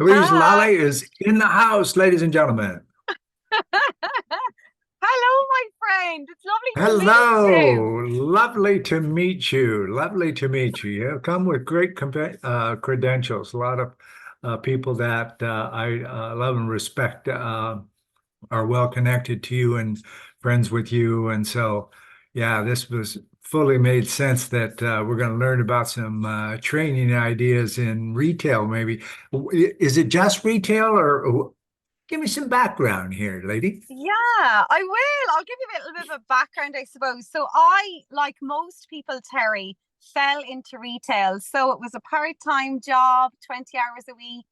Louise Hi. Lally is in the house, ladies and gentlemen. Hello, my friend. It's lovely to meet you. Hello, lovely to meet you. Lovely to meet you. You come with great credentials. A lot of people that I love and respect are well connected to you and friends with you. And so, yeah, this was fully made sense that we're going to learn about some training ideas in retail, maybe. Is it just retail or give me some background here, lady? Yeah, I will. I'll give you a little bit of a background, I suppose. So I, like most people, Terry, fell into retail. So it was a part-time job, 20 hours a week.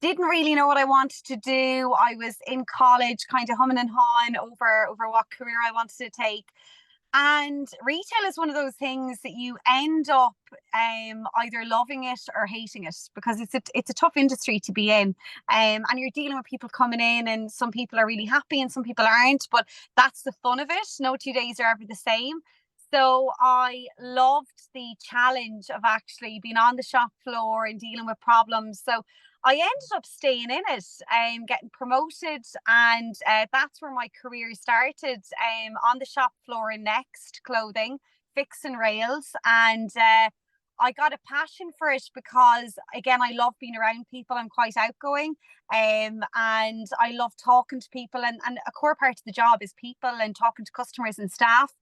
Didn't really know what I wanted to do. I was in college, kind of humming and hawing over what career I wanted to take. And retail is one of those things that you end up either loving it or hating it because it's a tough industry to be in. And you're dealing with people coming in, and some people are really happy and some people aren't. But that's the fun of it. No 2 days are ever the same. So I loved the challenge of actually being on the shop floor and dealing with problems. So I ended up staying in it and getting promoted, and that's where my career started on the shop floor in Next Clothing, fixing rails. And I got a passion for it because, again, I love being around people. I'm quite outgoing, and I love talking to people. And a core part of the job is people and talking to customers and staff.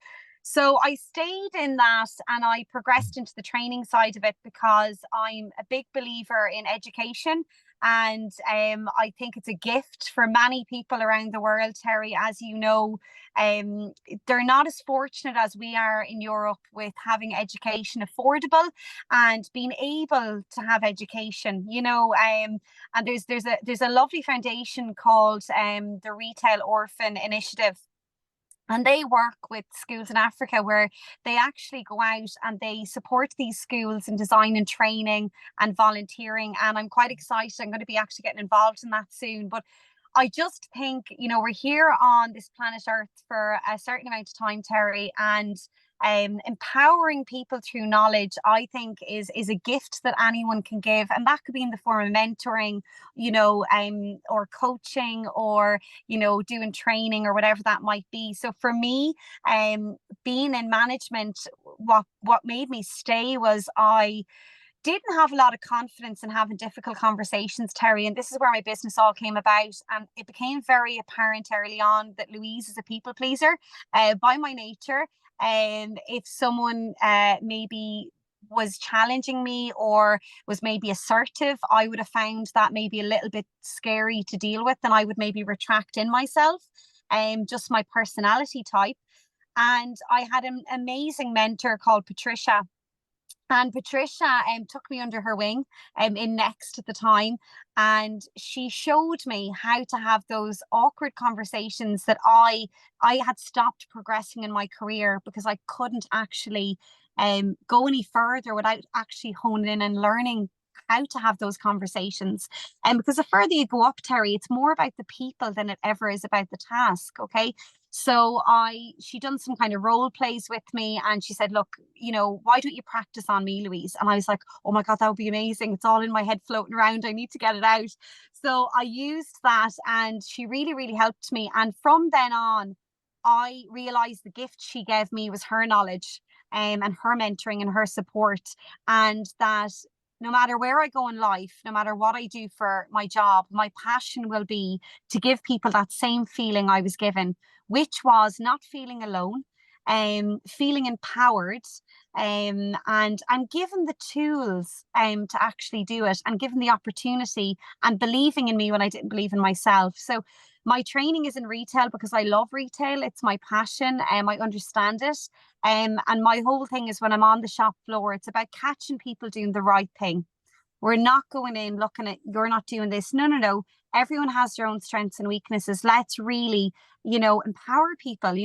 So I stayed in that and I progressed into the training side of it because I'm a big believer in education. And I think it's a gift for many people around the world, Terry. As you know, um, they're not as fortunate as we are in Europe with having education affordable and being able to have education. And there's a lovely foundation called the Retail Orphan Initiative, and they work with schools in Africa where they actually go out and they support these schools in design and training and volunteering. And I'm quite excited. I'm going to be actually getting involved in that soon. But I just think, we're here on this planet Earth for a certain amount of time, Terry, and empowering people through knowledge, I think, is a gift that anyone can give, and that could be in the form of mentoring, or coaching, or doing training or whatever that might be. So for me, being in management, what made me stay was I didn't have a lot of confidence in having difficult conversations, Terry. And this is where my business all came about. And it became very apparent early on that Louise is a people pleaser by my nature. And if someone maybe was challenging me or was maybe assertive, I would have found that maybe a little bit scary to deal with. And I would maybe retract in myself, just my personality type. And I had an amazing mentor called Patricia, and Patricia took me under her wing in Next at the time. And she showed me how to have those awkward conversations that I had stopped progressing in my career because I couldn't actually go any further without actually honing in and learning how to have those conversations. And because the further you go up, Terry, it's more about the people than it ever is about the task. Okay. So she done some kind of role plays with me, and she said, look, why don't you practice on me, Louise? And I was like, oh my God, that would be amazing. It's all in my head floating around. I need to get it out. So I used that, and she really, really helped me. And from then on, I realized the gift she gave me was her knowledge, and her mentoring and her support. And that no matter where I go in life, no matter what I do for my job, my passion will be to give people that same feeling I was given, which was not feeling alone, feeling empowered, and given the tools to actually do it, and given the opportunity, and believing in me when I didn't believe in myself. So my training is in retail because I love retail. It's my passion. I understand it. And my whole thing is when I'm on the shop floor, it's about catching people doing the right thing. We're not going in looking at, you're not doing this. No, no, no. Everyone has their own strengths and weaknesses. Let's really, empower people,